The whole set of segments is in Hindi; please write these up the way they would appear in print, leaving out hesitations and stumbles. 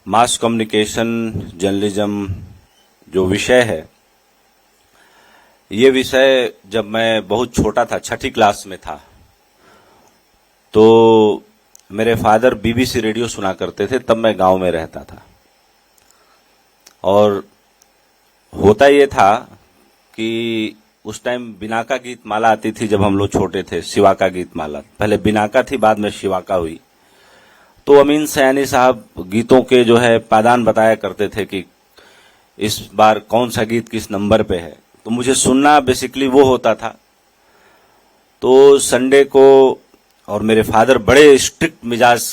मास कम्युनिकेशन जर्नलिज्म जो विषय है, ये विषय जब मैं बहुत छोटा था, छठी क्लास में था, तो मेरे फादर बीबीसी रेडियो सुना करते थे। तब मैं गांव में रहता था और होता ये था कि उस टाइम बिनाका गीत माला आती थी। जब हम लोग छोटे थे, शिवाका गीत माला, पहले बिनाका थी, बाद में शिवाका हुई। तो अमीन सयानी साहब गीतों के जो है पायदान बताया करते थे कि इस बार कौन सा गीत किस नंबर पे है। तो मुझे सुनना बेसिकली वो होता था। तो संडे को, और मेरे फादर बड़े स्ट्रिक्ट मिजाज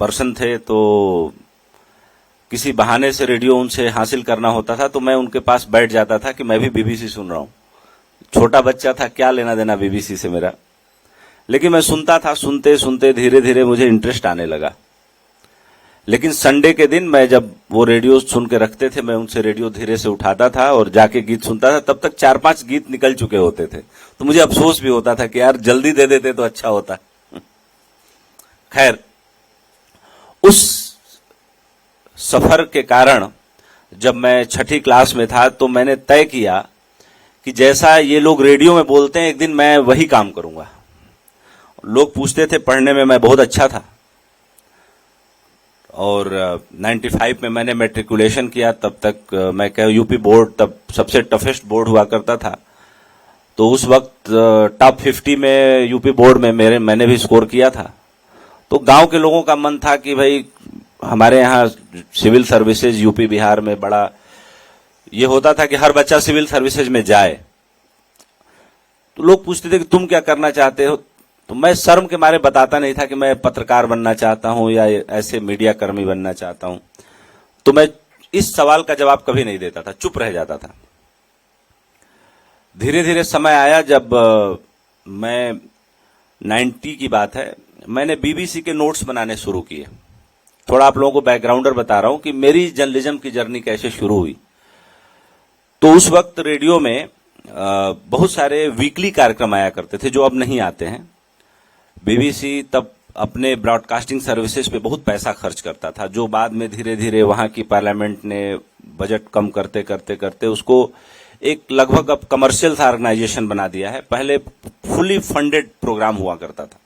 पर्सन थे, तो किसी बहाने से रेडियो उनसे हासिल करना होता था, तो मैं उनके पास बैठ जाता था कि मैं भी बीबीसी सुन रहा हूं। छोटा बच्चा था, क्या लेना देना बीबीसी से मेरा, लेकिन मैं सुनता था। सुनते सुनते धीरे धीरे मुझे इंटरेस्ट आने लगा। लेकिन संडे के दिन मैं जब वो रेडियो सुन के रखते थे, मैं उनसे रेडियो धीरे से उठाता था और जाके गीत सुनता था। तब तक 4-5 गीत निकल चुके होते थे, तो मुझे अफसोस भी होता था कि यार जल्दी दे देते तो अच्छा होता। खैर, उस सफर के कारण जब मैं छठी क्लास में था, तो मैंने तय किया कि जैसा ये लोग रेडियो में बोलते हैं, एक दिन मैं वही काम करूंगा। लोग पूछते थे, पढ़ने में मैं बहुत अच्छा था, और 95 में मैंने मैट्रिकुलेशन किया। तब तक मैं कह यूपी बोर्ड तब सबसे टफेस्ट बोर्ड हुआ करता था। तो उस वक्त टॉप 50 में यूपी बोर्ड में मैंने भी स्कोर किया था। तो गांव के लोगों का मन था कि भाई हमारे यहाँ सिविल सर्विसेज यूपी बिहार में बड़ा ये होता था कि हर बच्चा सिविल सर्विसेज में जाए। तो लोग पूछते थे कि तुम क्या करना चाहते हो। तो मैं शर्म के मारे बताता नहीं था कि मैं पत्रकार बनना चाहता हूं या ऐसे मीडिया कर्मी बनना चाहता हूं। तो मैं इस सवाल का जवाब कभी नहीं देता था, चुप रह जाता था। धीरे धीरे समय आया जब मैं 90 की बात है, मैंने बीबीसी के नोट्स बनाने शुरू किए। थोड़ा आप लोगों को बैकग्राउंडर बता रहा हूं कि मेरी जर्नलिज्म की जर्नी कैसे शुरू हुई। तो उस वक्त रेडियो में बहुत सारे वीकली कार्यक्रम आया करते थे जो अब नहीं आते हैं। बीबीसी तब अपने ब्रॉडकास्टिंग सर्विसेज पे बहुत पैसा खर्च करता था, जो बाद में धीरे धीरे वहां की पार्लियामेंट ने बजट कम करते करते करते उसको एक लगभग अब कमर्शियल ऑर्गेनाइजेशन बना दिया है। पहले फुली फंडेड प्रोग्राम हुआ करता था।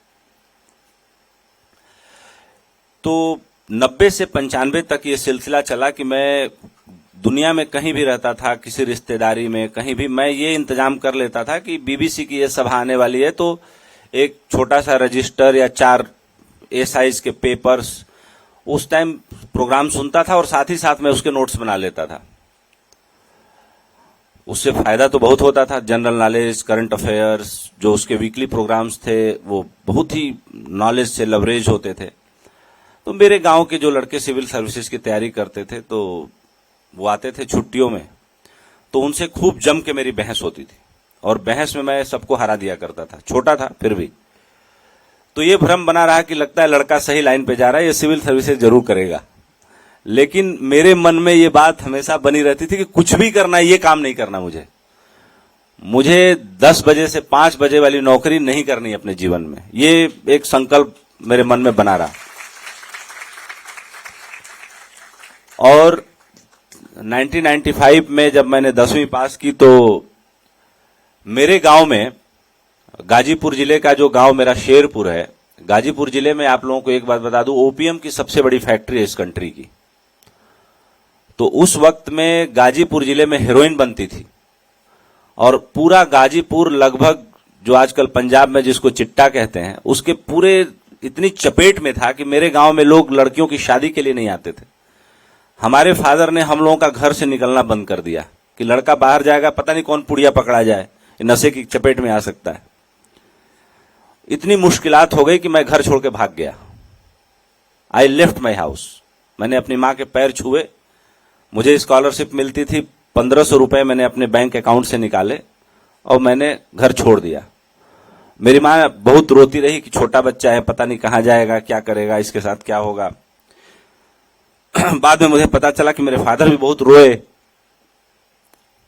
तो 90 से 95 तक ये सिलसिला चला कि मैं दुनिया में कहीं भी रहता था, किसी रिश्तेदारी में कहीं भी, मैं ये इंतजाम कर लेता था कि बीबीसी की ये सभा आने वाली है, तो एक छोटा सा रजिस्टर या 4 ए साइज के पेपर्स उस टाइम प्रोग्राम सुनता था और साथ ही साथ मैं उसके नोट्स बना लेता था। उससे फायदा तो बहुत होता था। जनरल नॉलेज, करंट अफेयर्स, जो उसके वीकली प्रोग्राम्स थे वो बहुत ही नॉलेज से लवरेज होते थे। तो मेरे गांव के जो लड़के सिविल सर्विसेज की तैयारी करते थे, तो वो आते थे छुट्टियों में, तो उनसे खूब जम के मेरी बहस होती थी और बहस में मैं सबको हरा दिया करता था। छोटा था फिर भी। तो ये भ्रम बना रहा कि लगता है लड़का सही लाइन पे जा रहा है, ये सिविल सर्विसेज जरूर करेगा। लेकिन मेरे मन में ये बात हमेशा बनी रहती थी कि कुछ भी करना है, ये काम नहीं करना। मुझे 10 बजे से 5 बजे वाली नौकरी नहीं करनी अपने जीवन में। ये एक संकल्प मेरे मन में बना रहा। और 1995 में जब मैंने 10वीं पास की, तो मेरे गांव में, गाजीपुर जिले का जो गांव मेरा शेरपुर है, गाजीपुर जिले में आप लोगों को एक बात बता दूं, ओपीएम की सबसे बड़ी फैक्ट्री है इस कंट्री की। तो उस वक्त में गाजीपुर जिले में हेरोइन बनती थी और पूरा गाजीपुर लगभग, जो आजकल पंजाब में जिसको चिट्टा कहते हैं, उसके पूरे इतनी चपेट में था कि मेरे गांव में लोग लड़कियों की शादी के लिए नहीं आते थे। हमारे फादर ने हम लोगों का घर से निकलना बंद कर दिया कि लड़का बाहर जाएगा, पता नहीं कौन पुड़िया पकड़ा जाए, नशे की चपेट में आ सकता है। इतनी मुश्किलात हो गई कि मैं घर छोड़ के भाग गया। I left my house. मैंने अपनी मां के पैर छुए। मुझे स्कॉलरशिप मिलती थी, 1500 रुपए मैंने अपने बैंक अकाउंट से निकाले और मैंने घर छोड़ दिया। मेरी मां बहुत रोती रही कि छोटा बच्चा है, पता नहीं कहां जाएगा, क्या करेगा, इसके साथ क्या होगा। बाद में मुझे पता चला कि मेरे फादर भी बहुत रोए